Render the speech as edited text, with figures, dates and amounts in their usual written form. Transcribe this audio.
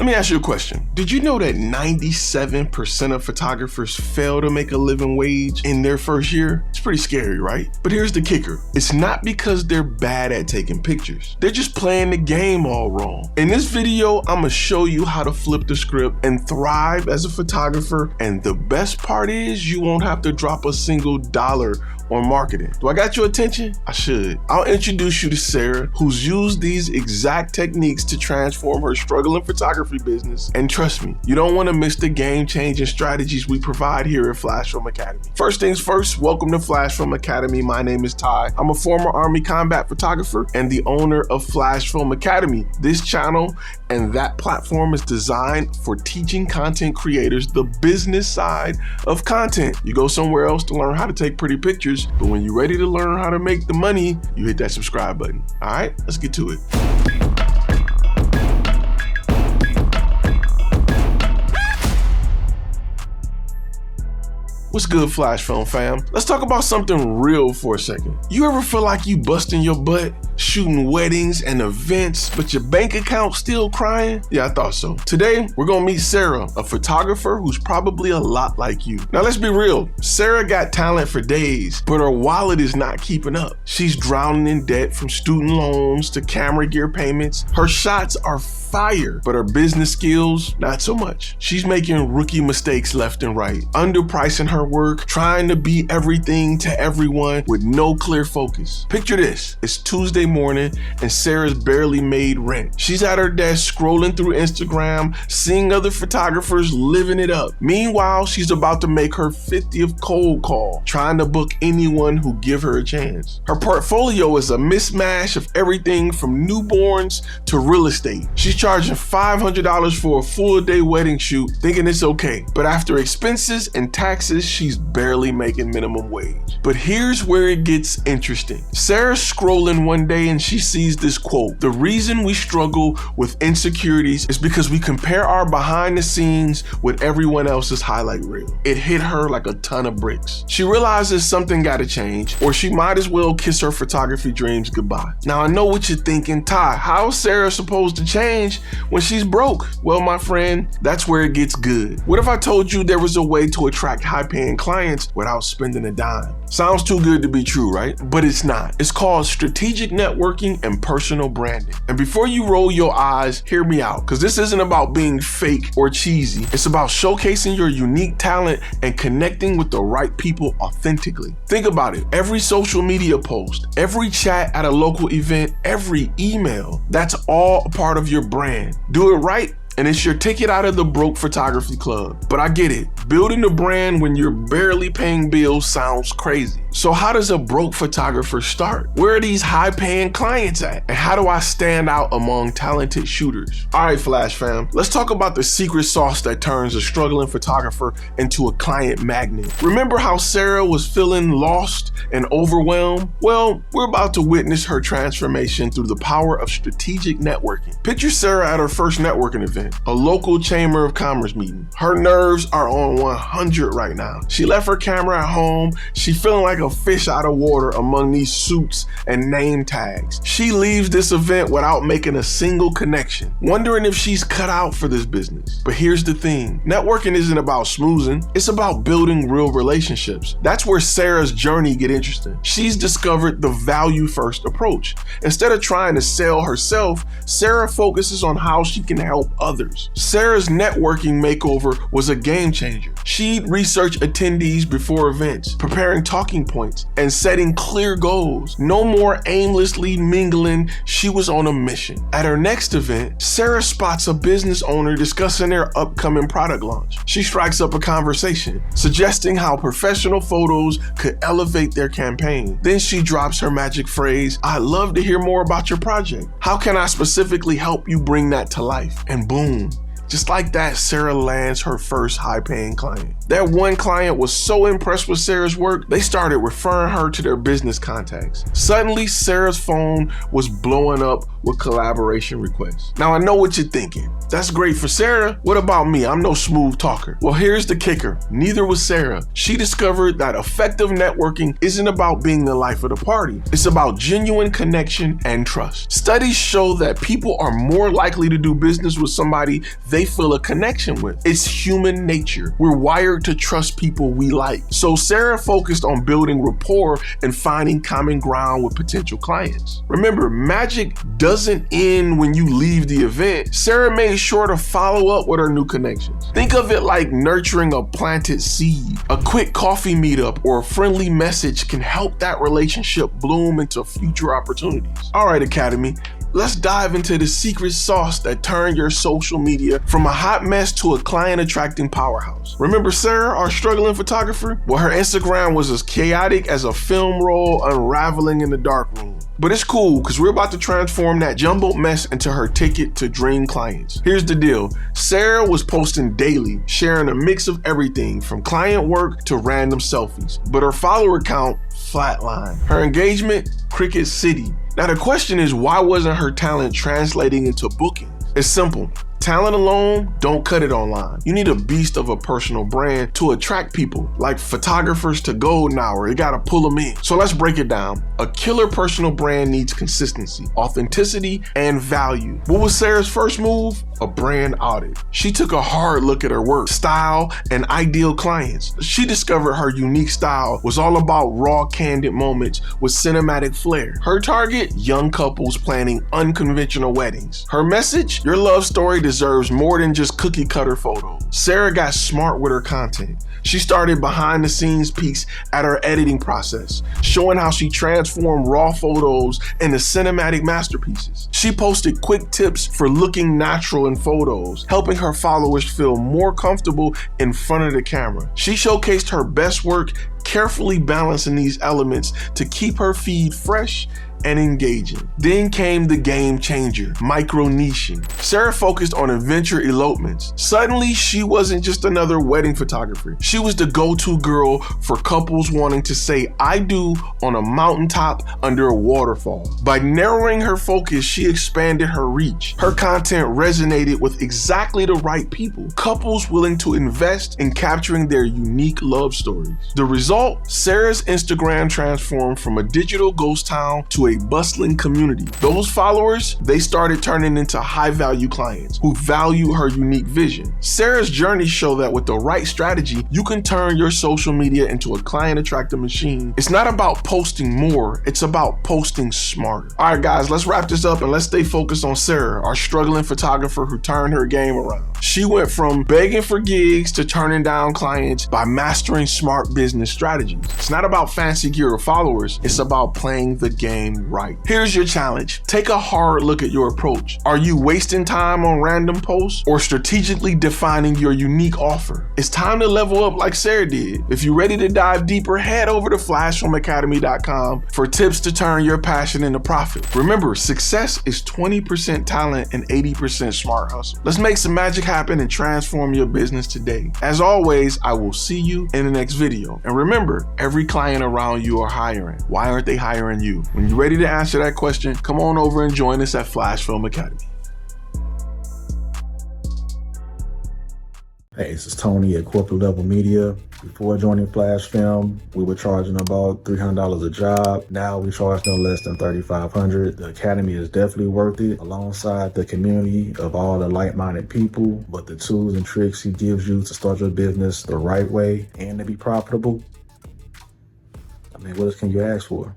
Let me ask you a question. Did you know that 97% of photographers fail to make a living wage in their first year? It's pretty scary, right? But here's the kicker. It's not because they're bad at taking pictures. They're just playing the game all wrong. In this video, I'm gonna show you how to flip the script and thrive as a photographer. And the best part is you won't have to drop a single dollar on marketing. Do I got your attention? I should. I'll introduce you to Sarah, who's used these exact techniques to transform her struggling photography business. And trust me, you don't want to miss the game-changing strategies we provide here at FlashFilm Academy. First things first, welcome to FlashFilm Academy. My name is Ty. I'm a former Army combat photographer and the owner of FlashFilm Academy. This channel and that platform is designed for teaching content creators the business side of content. You go somewhere else to learn how to take pretty pictures, but when you're ready to learn how to make the money, you hit that subscribe button. All right, let's get to it. What's good, FlashFilm fam? Let's talk about something real for a second. You ever feel like you busting your butt, shooting weddings and events, but your bank account still crying? Yeah, I thought so. Today, we're gonna meet Sarah, a photographer who's probably a lot like you. Now, let's be real. Sarah got talent for days, but her wallet is not keeping up. She's drowning in debt from student loans to camera gear payments. Her shots are fire, but her business skills, not so much. She's making rookie mistakes left and right, underpricing her work, trying to be everything to everyone with no clear focus. Picture this, it's Tuesday morning and Sarah's barely made rent. She's at her desk scrolling through Instagram, seeing other photographers living it up. Meanwhile, she's about to make her 50th cold call, trying to book anyone who give her a chance. Her portfolio is a mismatch of everything from newborns to real estate. She's charging $500 for a full day wedding shoot, thinking it's okay. But after expenses and taxes, she's barely making minimum wage. But here's where it gets interesting. Sarah's scrolling one day and she sees this quote: "The reason we struggle with insecurities is because we compare our behind the scenes with everyone else's highlight reel." It hit her like a ton of bricks. She realizes something gotta change, or she might as well kiss her photography dreams goodbye. Now I know what you're thinking, Ty, how's Sarah supposed to change when she's broke? Well, my friend, that's where it gets good. What if I told you there was a way to attract high-paying clients without spending a dime? Sounds too good to be true, right? But it's not. It's called strategic networking and personal branding. And before you roll your eyes, hear me out, because this isn't about being fake or cheesy. It's about showcasing your unique talent and connecting with the right people authentically. Think about it. Every social media post, every chat at a local event, every email, that's all a part of your brand. Do it right, and it's your ticket out of the broke photography club. But I get it. Building a brand when you're barely paying bills sounds crazy. So how does a broke photographer start? Where are these high-paying clients at? And how do I stand out among talented shooters? All right, Flash fam, let's talk about the secret sauce that turns a struggling photographer into a client magnet. Remember how Sarah was feeling lost and overwhelmed? Well, we're about to witness her transformation through the power of strategic networking. Picture Sarah at her first networking event, a local Chamber of Commerce meeting. Her nerves are on 100 right now. She left her camera at home. She feeling like a fish out of water among these suits and name tags. She leaves this event without making a single connection, wondering if she's cut out for this business. But here's the thing, networking isn't about smoozing, it's about building real relationships. That's where Sarah's journey get interesting. She's discovered the value first approach. Instead of trying to sell herself, Sarah focuses on how she can help others. Sarah's networking makeover was a game changer. She'd research attendees before events, preparing talking points and setting clear goals. No more aimlessly mingling, she was on a mission. At her next event, Sarah spots a business owner discussing their upcoming product launch. She strikes up a conversation, suggesting how professional photos could elevate their campaign. Then she drops her magic phrase, "I'd love to hear more about your project. How can I specifically help you bring that to life?" And boom, Just like that, Sarah lands her first high-paying client. That one client was so impressed with Sarah's work, they started referring her to their business contacts. Suddenly, Sarah's phone was blowing up with collaboration requests. Now, I know what you're thinking. That's great for Sarah. What about me? I'm no smooth talker. Well, here's the kicker. Neither was Sarah. She discovered that effective networking isn't about being the life of the party. It's about genuine connection and trust. Studies show that people are more likely to do business with somebody they feel a connection with. It's human nature. We're wired to trust people we like. So Sarah focused on building rapport and finding common ground with potential clients. Remember, magic doesn't end when you leave the event. Sarah made sure to follow up with her new connections. Think of it like nurturing a planted seed. A quick coffee meetup or a friendly message can help that relationship bloom into future opportunities. All right, Academy, let's dive into the secret sauce that turned your social media from a hot mess to a client-attracting powerhouse. Remember Sarah, our struggling photographer? Well, her Instagram was as chaotic as a film roll unraveling in the darkroom. But it's cool, because we're about to transform that jumbled mess into her ticket to dream clients. Here's the deal. Sarah was posting daily, sharing a mix of everything from client work to random selfies. But her follower count flatlined. Her engagement, Cricket City. Now the question is, why wasn't her talent translating into booking? It's simple. Talent alone don't cut it online. You need a beast of a personal brand to attract people, like photographers to golden hour. You gotta pull them in. So let's break it down. A killer personal brand needs consistency, authenticity, and value. What was Sarah's first move? A brand audit. She took a hard look at her work, style, and ideal clients. She discovered her unique style was all about raw, candid moments with cinematic flair. Her target? Young couples planning unconventional weddings. Her message? Your love story deserves more than just cookie cutter photos. Sarah got smart with her content. She started behind the scenes peeks at her editing process, showing how she transformed raw photos into cinematic masterpieces. She posted quick tips for looking natural in photos, helping her followers feel more comfortable in front of the camera. She showcased her best work, carefully balancing these elements to keep her feed fresh and engaging. Then came the game changer, micro-niching. Sarah focused on adventure elopements. Suddenly, she wasn't just another wedding photographer. She was the go-to girl for couples wanting to say "I do" on a mountaintop under a waterfall. By narrowing her focus, she expanded her reach. Her content resonated with exactly the right people, couples willing to invest in capturing their unique love stories. The result? Sarah's Instagram transformed from a digital ghost town to a bustling community. Those followers, they started turning into high-value clients who value her unique vision. Sarah's journey showed that with the right strategy, you can turn your social media into a client-attractive machine. It's not about posting more, it's about posting smarter. All right, guys, let's wrap this up and let's stay focused on Sarah, our struggling photographer who turned her game around. She went from begging for gigs to turning down clients by mastering smart business strategies. It's not about fancy gear or followers, it's about playing the game right. Here's your challenge. Take a hard look at your approach. Are you wasting time on random posts or strategically defining your unique offer? It's time to level up like Sarah did. If you're ready to dive deeper, head over to FlashFilmAcademy.com for tips to turn your passion into profit. Remember, success is 20% talent and 80% smart hustle. Let's make some magic happen and transform your business today. As always, I will see you in the next video. And remember, every client around you are hiring. Why aren't they hiring you? When you're ready to answer that question, come on over and join us at FlashFilm Academy. Hey, this is Tony at Corporate Level Media. Before joining FlashFilm, we were charging about $300 a job. Now we charge no less than $3,500. The Academy is definitely worth it, alongside the community of all the like-minded people. But the tools and tricks he gives you to start your business the right way and to be profitable, I mean, what else can you ask for?